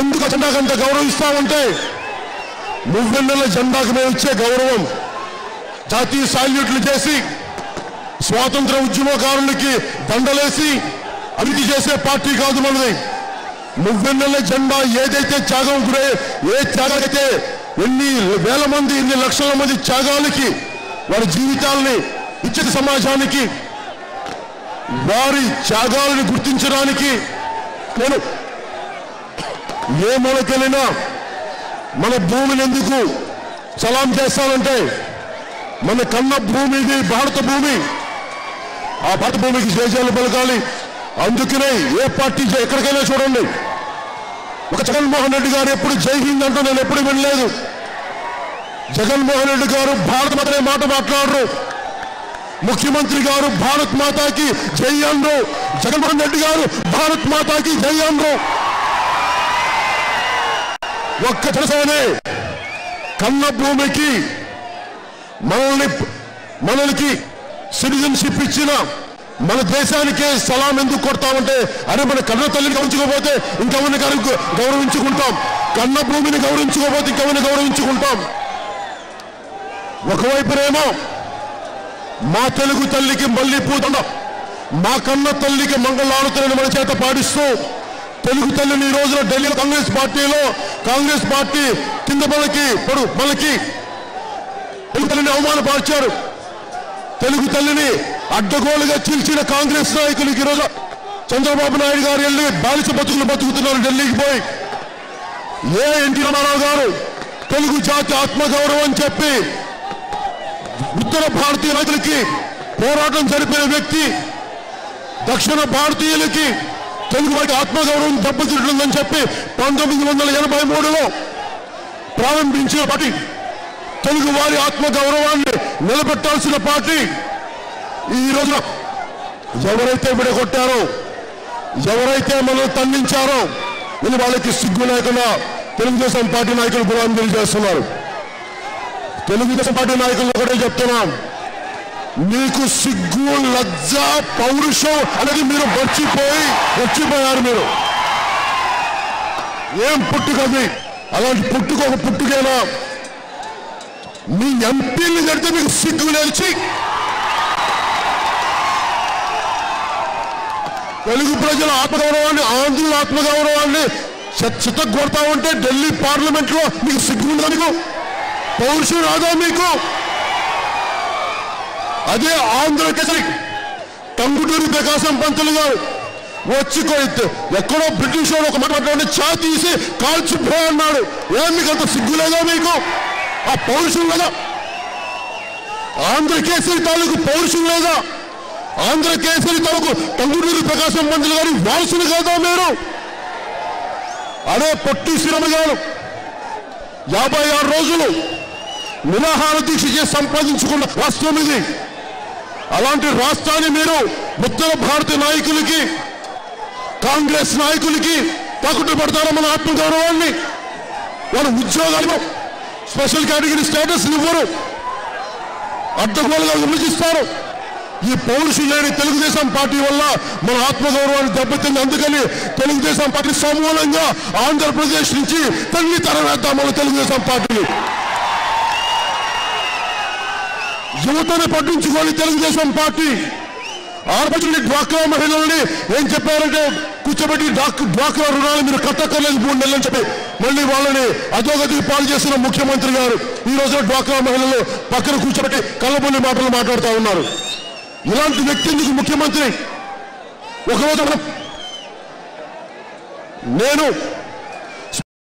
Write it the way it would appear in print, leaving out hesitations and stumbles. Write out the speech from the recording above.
ఎందుకు జెండాకు అంత గౌరవిస్తామంటే నువ్వెన్నెల జెండాకు మేము ఇచ్చే గౌరవం జాతీయ సాల్యూట్లు చేసి స్వాతంత్ర ఉద్యమకారులకి దండలేసి అభివృద్ధి చేసే పార్టీ కాదు మనది. నువ్వెన్నెల జెండా ఏదైతే త్యాగం గురే ఏ త్యాగాలైతే ఎన్ని వేల మంది ఎన్ని లక్షల మంది త్యాగాలకి వారి జీవితాలని ఇచ్చే సమాజానికి వారి త్యాగాలను గుర్తించడానికి నేను ఏ మూలకెళ్ళినా మన భూమిని ఎందుకు సలాం చేస్తానంటే మన కన్న భూమి ఇది భారత భూమి. ఆ భారత భూమికి జయజయాలు పలకాలి. అందుకనే ఏ పార్టీ ఎక్కడికైనా చూడండి ఒక జగన్మోహన్ రెడ్డి గారు ఎప్పుడు జై హింద్ అంటూ నేను ఎప్పుడు వినలేదు. జగన్మోహన్ రెడ్డి గారు భారత మాత అనే మాట మాట్లాడరు. ముఖ్యమంత్రి గారు భారత్ మాతాకి జై అనరు. జగన్మోహన్ రెడ్డి గారు భారత్ మాతాకి జై అనరు. ఒక్క జనసేనే కన్న భూమికి మనకి సిటిజన్షిప్ ఇచ్చిన మన దేశానికే సలాం ఎందుకు కొడతామంటే అరే మన కన్న తల్లిని గౌరవించుకోకపోతే ఇంకెవరిని గౌరవించుకుంటాం, కన్న భూమిని గౌరవించుకోకపోతే ఇంకెవరిని గౌరవించుకుంటాం. ఒకవైపునేమో మా తెలుగు తల్లికి మళ్ళీ పూతండ, మా కన్న తల్లికి మంగళారతులను మన చేత పాటిస్తూ తెలుగు తల్లిని ఈ రోజున ఢిల్లీ కాంగ్రెస్ పార్టీ కింద మనకి తెలుగు తల్లిని అవమానపరిచారు. తెలుగు తల్లిని అడ్డగోలుగా చీల్చిన కాంగ్రెస్ నాయకులకి ఈరోజు చంద్రబాబు నాయుడు గారు వెళ్ళి బాలిస బతుకులు బతుకుతున్నారు ఢిల్లీకి పోయి. ఏ ఎన్టీ రామారావు గారు తెలుగు జాతి ఆత్మగౌరవం అని చెప్పి ఉత్తర భారతీయ నాయకులకి పోరాటం జరిపిన వ్యక్తి దక్షిణ భారతీయులకి తెలుగు వారికి ఆత్మగౌరవం దెబ్బతింటుందని చెప్పి 1983లో ప్రారంభించిన పార్టీ, తెలుగు వారి ఆత్మగౌరవాన్ని నిలబెట్టాల్సిన పార్టీ ఈ రోజున ఎవరైతే విడగొట్టారో, ఎవరైతే మనల్ని తన్నించారో ఇది వాళ్ళకి సిగ్గు లేకుండా తెలుగుదేశం పార్టీ నాయకులు గులాంగిరి చేస్తున్నారు. తెలుగుదేశం పార్టీ నాయకులు ఒకటే చెప్తున్నాం, మీకు సిగ్గు లజ్జ పౌరుషం అనేది మీరు మర్చిపోయారు. మీరు ఏం పుట్టుకది? అలాంటి ఒక పుట్టుకేనా? మీ ఎంపీలు కడితే మీకు సిగ్గు లేచి తెలుగు ప్రజల ఆత్మగౌరవాన్ని, ఆంధ్రుల ఆత్మగౌరవాన్ని చిత్తగొడతా ఉంటే ఢిల్లీ పార్లమెంట్ లో మీకు సిగ్గు ఉందా? మీకు పౌరుషం రాదా మీకు? అదే ఆంధ్ర కేసరి టంగుటూరి ప్రకాశం పంతులు గారు వచ్చి ఎక్కడో బ్రిటిష్ వాడు ఒక మాట్లాడే ఛాయ్ తీసి కాల్చిపో అన్నాడు. ఏం మీకు అంత సిగ్గు లేదా? మీకు ఆ పౌరుషం లేదా? ఆంధ్ర కేసరి తాలూకు పౌరుషం లేదా? ఆంధ్ర కేసరి తాలూకు టంగుటూరి ప్రకాశం పంతులు గారి వారసులు కాదా మీరు? అదే పొట్టి శ్రీరామ గారు 56 రోజులు నిరాహార దీక్ష చేసి సంపాదించుకున్న రాష్ట్రం ఇది. అలాంటి రాష్ట్రాన్ని మీరు ఉత్తర భారత నాయకులకి, కాంగ్రెస్ నాయకులకి తాకట్టు పెడతారా? మన ఆత్మగౌరవాన్ని, వాళ్ళ ఉద్యోగాలు స్పెషల్ కేటగిరీ స్టేటస్ ఇవ్వరు, అడ్డగోలుగా విభజిస్తారు. ఈ పౌరుషం లేని తెలుగుదేశం పార్టీ వల్ల మన ఆత్మగౌరవాన్ని దెబ్బతింది. అందుకని తెలుగుదేశం పార్టీ సమూలంగా ఆంధ్రప్రదేశ్ నుంచి తల్లి తరవేద్దాం మన తెలుగుదేశం పార్టీని. యువతని పట్టించుకోని తెలుగుదేశం పార్టీ ఆడపడుచుని డ్వాక్రా మహిళల్ని ఏం చెప్పారంటే కూర్చోబెట్టి డ్వాక్రా రుణాలు మీరు కట్టక్కర్లేదు 3 నెలలని చెప్పి మళ్ళీ వాళ్ళని అధోగతికి పాలు చేస్తున్న ముఖ్యమంత్రి గారు ఈ రోజున డ్వాక్రా మహిళలు పక్కన కూర్చోబెట్టి కళ్ళబొల్లి మాటలు మాట్లాడుతూ ఉన్నారు. ఇలాంటి వ్యక్తి ఎందుకు ముఖ్యమంత్రి? ఒకరోజు నేను